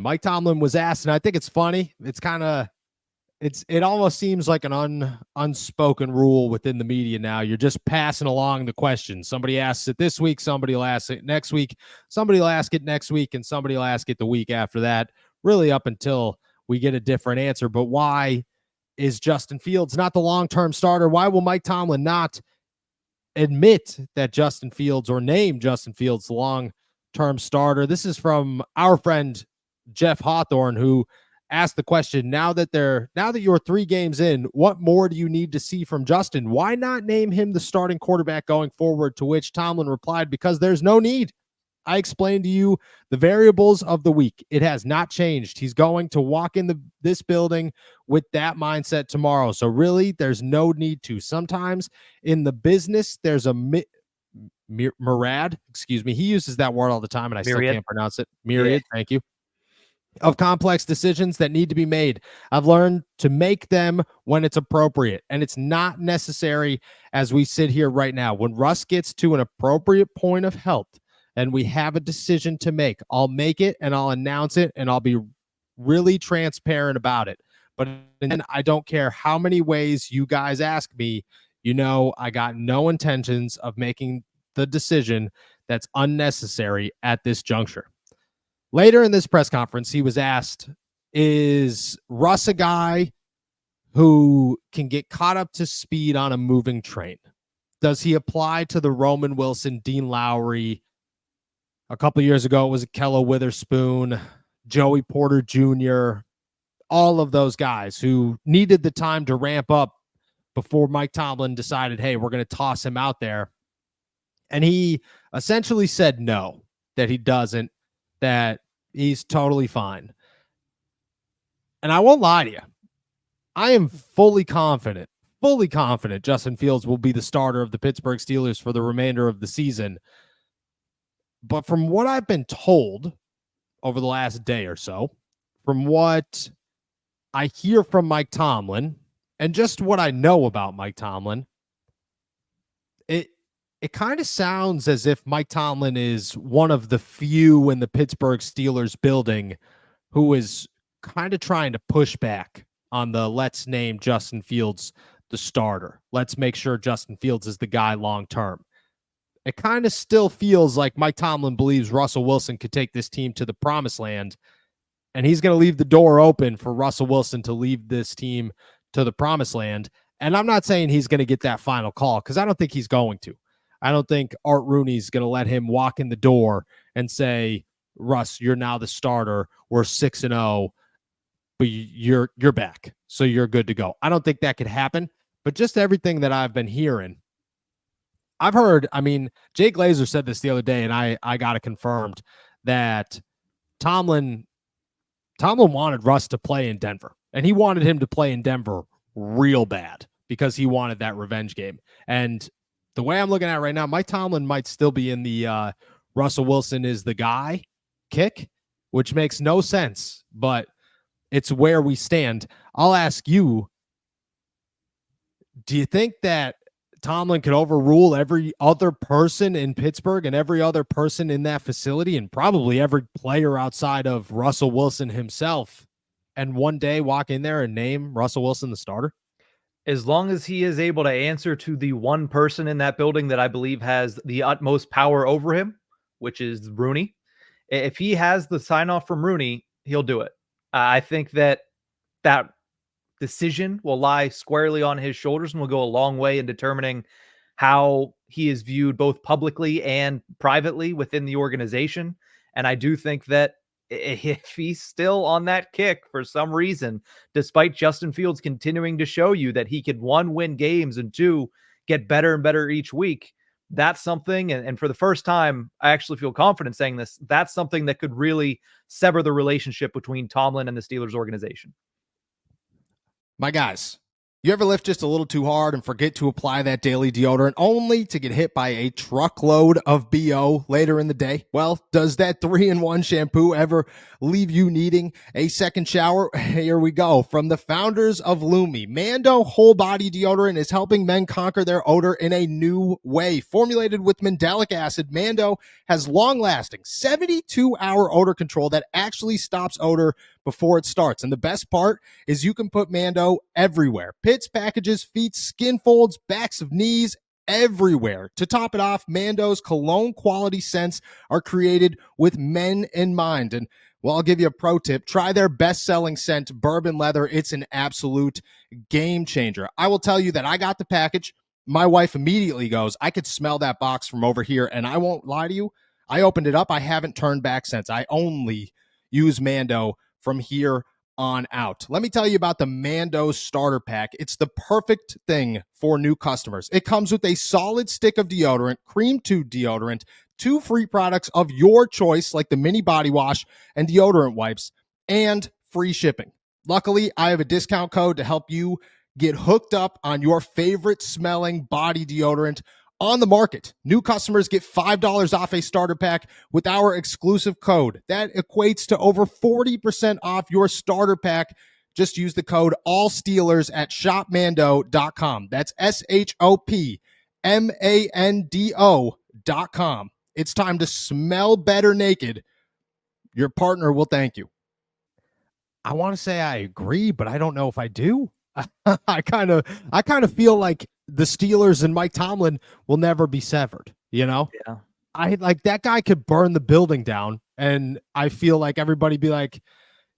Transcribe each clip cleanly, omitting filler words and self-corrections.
Mike Tomlin was asked, and I think it's funny. It almost seems like an unspoken rule within the media now. You're just passing along the question. Somebody asks it this week, somebody will ask it next week, somebody will ask it next week, and somebody will ask it the week after that, really up until we get a different answer. But why is Justin Fields not the long-term starter? Why will Mike Tomlin not admit that Justin Fields or name Justin Fields the long-term starter? This is from our friend Jeff Hawthorne, who asked the question, now that you're 3 games in, what more do you need to see from Justin? Why not name him the starting quarterback going forward? To which Tomlin replied, because there's no need. I explained to you the variables of the week. It has not changed. He's going to walk in this building with that mindset tomorrow. So really, there's no need to. Sometimes in the business, there's a myriad, excuse me. He uses that word all the time, and I still can't pronounce it. Myriad, yeah. Thank you. Of complex decisions that need to be made. I've learned to make them when it's appropriate, and it's not necessary as we sit here right now. When Russ gets to an appropriate point of health and we have a decision to make, I'll make it and I'll announce it and I'll be really transparent about it. But then I don't care how many ways you guys ask me, I got no intentions of making the decision that's unnecessary at this juncture. Later in this press conference, he was asked, is Russ a guy who can get caught up to speed on a moving train? Does he apply to the Roman Wilson, Dean Lowry? A couple of years ago, it was Kello Witherspoon, Joey Porter Jr., all of those guys who needed the time to ramp up before Mike Tomlin decided, hey, we're going to toss him out there. And he essentially said no, that he doesn't, that he's totally fine. And I won't lie to you. I am fully confident Justin Fields will be the starter of the Pittsburgh Steelers for the remainder of the season. But from what I've been told over the last day or so, from what I hear from Mike Tomlin, and just what I know about Mike Tomlin, it kind of sounds as if Mike Tomlin is one of the few in the Pittsburgh Steelers building who is kind of trying to push back on the let's name Justin Fields the starter. Let's make sure Justin Fields is the guy long term. It kind of still feels like Mike Tomlin believes Russell Wilson could take this team to the promised land, and he's going to leave the door open for Russell Wilson to lead this team to the promised land. And I'm not saying he's going to get that final call, because I don't think he's going to. I don't think Art Rooney's going to let him walk in the door and say, Russ, you're now the starter. We're 6-0, but you're back, so you're good to go. I don't think that could happen. But just everything that I've been hearing, I've heard, Jay Glazer said this the other day, and I got it confirmed, that Tomlin wanted Russ to play in Denver, and he wanted him to play in Denver real bad because he wanted that revenge game. And the way I'm looking at it right now, Mike Tomlin might still be in the Russell Wilson is the guy kick, which makes no sense, but it's where we stand. I'll ask you, do you think that Tomlin could overrule every other person in Pittsburgh and every other person in that facility and probably every player outside of Russell Wilson himself, and one day walk in there and name Russell Wilson the starter? As long as he is able to answer to the one person in that building that I believe has the utmost power over him, which is Rooney. If he has the sign off from Rooney, he'll do it. I think that decision will lie squarely on his shoulders and will go a long way in determining how he is viewed both publicly and privately within the organization. And I do think that if he's still on that kick for some reason, despite Justin Fields continuing to show you that he could, 1, win games, and 2, get better and better each week, that's something, and for the first time, I actually feel confident saying this, that's something that could really sever the relationship between Tomlin and the Steelers organization. My guys, You ever lift just a little too hard and forget to apply that daily deodorant only to get hit by a truckload of BO later in the day? Well, does that 3-in-1 shampoo ever leave you needing a second shower? Here we go. From the founders of Lumi, Mando Whole Body Deodorant is helping men conquer their odor in a new way. Formulated with mandelic acid, Mando has long-lasting 72-hour odor control that actually stops odor before it starts. And the best part is you can put Mando everywhere. Pits, packages, feet, skin folds, backs of knees, everywhere. To top it off, Mando's cologne quality scents are created with men in mind. And well, I'll give you a pro tip. Try their best-selling scent, Bourbon Leather. It's an absolute game changer. I will tell you that I got the package. My wife immediately goes, I could smell that box from over here. And I won't lie to you. I opened it up. I haven't turned back since. I only use Mando from here on out. Let me tell you about the Mando Starter Pack. It's the perfect thing for new customers. It comes with a solid stick of deodorant, cream tube deodorant, 2 free products of your choice, like the mini body wash and deodorant wipes, and free shipping. Luckily, I have a discount code to help you get hooked up on your favorite smelling body deodorant on the market. New customers get $5 off a starter pack with our exclusive code. That equates to over 40% off your starter pack. Just use the code ALLSTEELERS at shopmando.com. That's SHOPMANDO.com. It's time to smell better naked. Your partner will thank you. I want to say I agree, but I don't know if I do. I kind of feel like the Steelers and Mike Tomlin will never be severed, you know? Yeah. I like that guy could burn the building down, and I feel like everybody be like,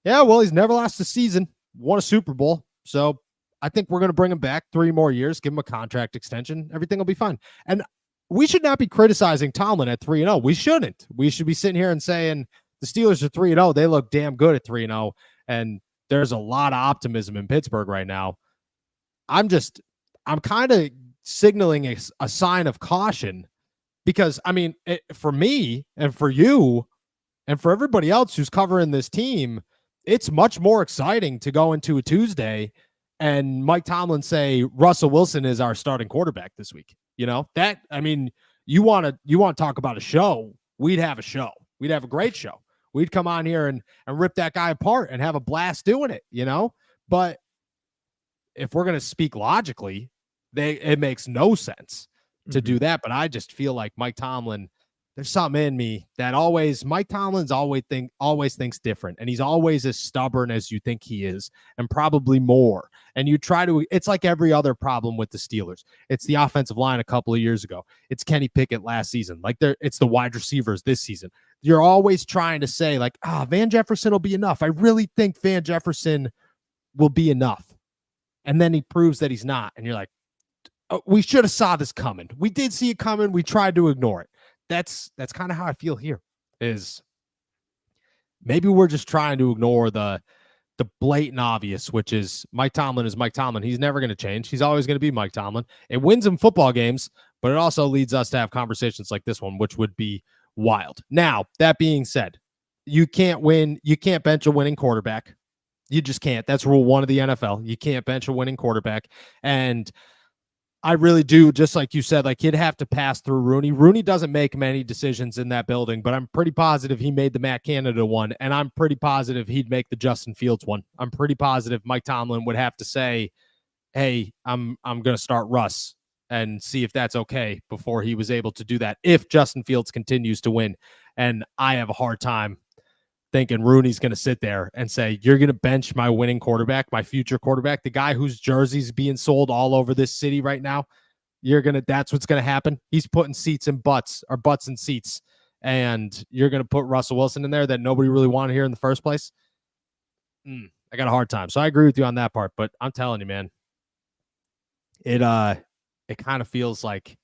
yeah, well, he's never lost a season, won a Super Bowl. So I think we're going to bring him back 3 more years, give him a contract extension. Everything will be fine. And we should not be criticizing Tomlin at 3-0. We shouldn't. We should be sitting here and saying the Steelers are 3-0. They look damn good at 3-0. And there's a lot of optimism in Pittsburgh right now. I'm kind of signaling a sign of caution because, I mean, for me and for you and for everybody else who's covering this team, it's much more exciting to go into a Tuesday and Mike Tomlin say Russell Wilson is our starting quarterback this week. You know, that, I mean, you want to talk about a show, we'd have a show. We'd have a great show. We'd come on here and rip that guy apart and have a blast doing it, you know? But if we're going to speak logically, it makes no sense to do that. But I just feel like Mike Tomlin, there's something in me that Mike Tomlin's always thinks different. And he's always as stubborn as you think he is, and probably more. And it's like every other problem with the Steelers. It's the offensive line a couple of years ago. It's Kenny Pickett last season. Like it's the wide receivers this season. You're always trying to say like, Van Jefferson will be enough. I really think Van Jefferson will be enough. And then he proves that he's not. And you're like, we should have saw this coming. We did see it coming. We tried to ignore it. That's kind of how I feel here. Is maybe we're just trying to ignore the blatant obvious, which is Mike Tomlin is Mike Tomlin. He's never going to change. He's always going to be Mike Tomlin. It wins him football games, but it also leads us to have conversations like this one, which would be wild. Now, that being said, you can't bench a winning quarterback. You just can't. That's rule 1 of the NFL. You can't bench a winning quarterback. And I really do, just like you said, like he'd have to pass through Rooney. Rooney doesn't make many decisions in that building, but I'm pretty positive he made the Matt Canada one, and I'm pretty positive he'd make the Justin Fields one. I'm pretty positive Mike Tomlin would have to say, hey, I'm going to start Russ and see if that's okay before he was able to do that if Justin Fields continues to win. And I have a hard time thinking Rooney's going to sit there and say, you're going to bench my winning quarterback, my future quarterback, the guy whose jersey's being sold all over this city right now. That's what's going to happen. He's putting seats in butts, or butts in seats. And you're going to put Russell Wilson in there that nobody really wanted here in the first place. I got a hard time. So I agree with you on that part, but I'm telling you, man, it kind of feels like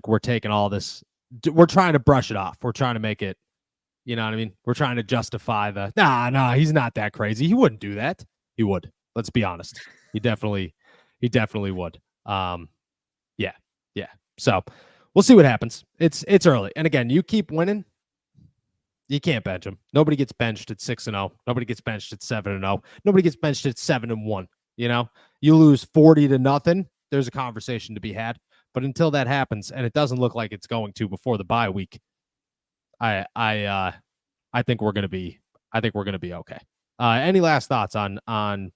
we're taking all this. We're trying to brush it off. We're trying to make it, you know what I mean? We're trying to justify nah, he's not that crazy. He wouldn't do that. He would. Let's be honest. He definitely would. Yeah. So we'll see what happens. It's early. And again, you keep winning, you can't bench him. Nobody gets benched at 6-0. Nobody gets benched at 7-0. Nobody gets benched at 7-1. You know, You lose 40-0, there's a conversation to be had. But until that happens, and it doesn't look like it's going to before the bye week, I think we're gonna be okay. Any last thoughts on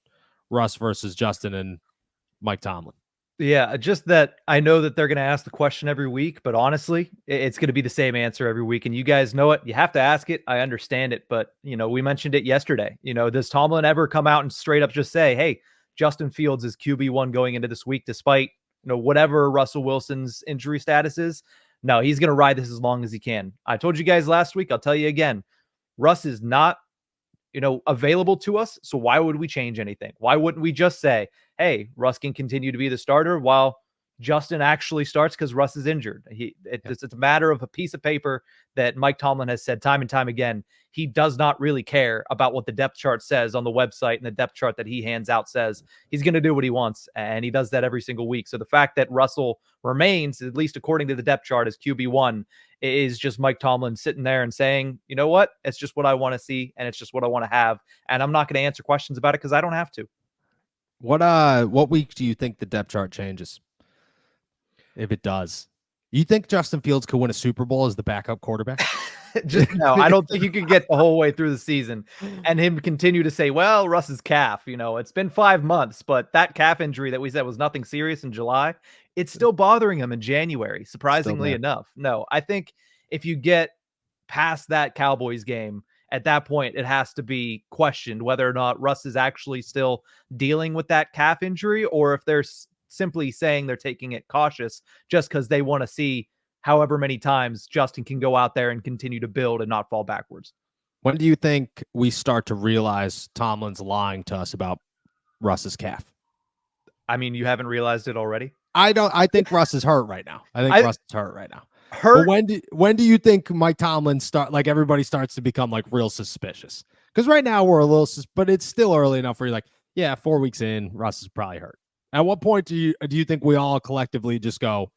Russ versus Justin and Mike Tomlin? Yeah, just that I know that they're going to ask the question every week, but honestly, it's going to be the same answer every week. And you guys know it. You have to ask it. I understand it. But, we mentioned it yesterday. Does Tomlin ever come out and straight up just say, hey, Justin Fields is QB1 going into this week, despite, whatever Russell Wilson's injury status is? No, he's going to ride this as long as he can. I told you guys last week. I'll tell you again. Russ is not available to us. So why would we change anything? Why wouldn't we just say, hey, Russ can continue to be the starter while Justin actually starts because Russ is injured? It's a matter of a piece of paper that Mike Tomlin has said time and time again. He does not really care about what the depth chart says on the website, and the depth chart that he hands out says he's going to do what he wants, and he does that every single week. So the fact that Russell remains, at least according to the depth chart, as QB1 is just Mike Tomlin sitting there and saying, you know what, it's just what I want to see, and it's just what I want to have, and I'm not going to answer questions about it because I don't have to. What week do you think the depth chart changes? If it does, you think Justin Fields could win a Super Bowl as the backup quarterback? No, I don't think you can get the whole way through the season and him continue to say, well, Russ's calf, it's been 5 months, but that calf injury that we said was nothing serious in July, it's still bothering him in January, surprisingly enough. No, I think if you get past that Cowboys game, at that point, it has to be questioned whether or not Russ is actually still dealing with that calf injury, or if they're simply saying they're taking it cautious just because they want to see however many times Justin can go out there and continue to build and not fall backwards. When do you think we start to realize Tomlin's lying to us about Russ's calf? I mean, you haven't realized it already? I think Russ is hurt right now. Russ is hurt right now. Hurt. But when do you think Mike Tomlin everybody starts to become like real suspicious? Because right now we're a little, but it's still early enough where you're like, yeah, 4 weeks in, Russ is probably hurt. At what point do you think we all collectively just go,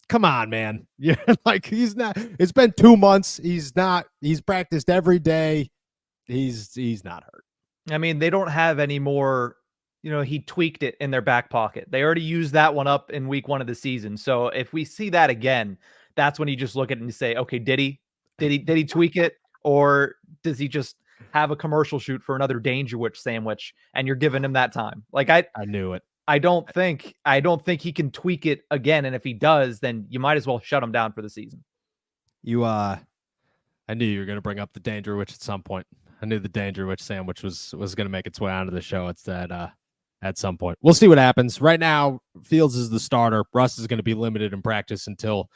come on, man? Yeah, like he's not. It's been 2 months. He's practiced every day. He's not hurt. I mean, they don't have any more. He tweaked it in their back pocket. They already used that one up in week 1 of the season. So if we see that again, that's when you just look at it and say, okay, did he tweak it, or does he just have a commercial shoot for another Danger Witch sandwich and you're giving him that time? Like I knew it. I don't think he can tweak it again. And if he does, then you might as well shut him down for the season. I knew you were going to bring up the Danger Witch at some point. I knew the Danger Witch sandwich was going to make its way onto the show at some point. We'll see what happens. Right now, Fields is the starter. Russ is going to be limited in practice until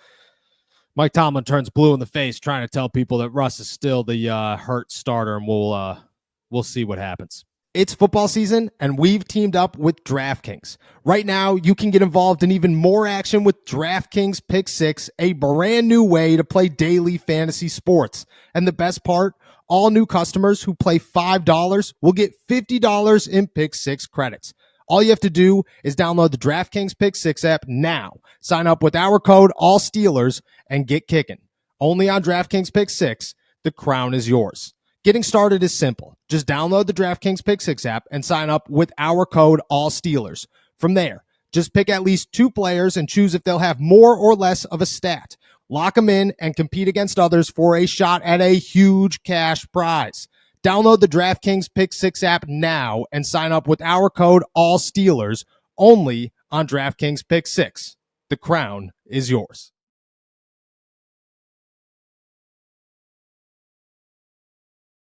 Mike Tomlin turns blue in the face trying to tell people that Russ is still the hurt starter, and we'll see what happens. It's football season, and we've teamed up with DraftKings. Right now, you can get involved in even more action with DraftKings Pick6, a brand new way to play daily fantasy sports. And the best part, all new customers who play $5 will get $50 in Pick6 credits. All you have to do is download the DraftKings Pick6 app now. Sign up with our code ALLSTEELERS and get kicking. Only on DraftKings Pick6, the crown is yours. Getting started is simple. Just download the DraftKings Pick6 app and sign up with our code ALLSTEELERS. From there, just pick at least 2 players and choose if they'll have more or less of a stat. Lock them in and compete against others for a shot at a huge cash prize. Download the DraftKings Pick6 app now and sign up with our code ALLSTEELERS only on DraftKings Pick6. The crown is yours.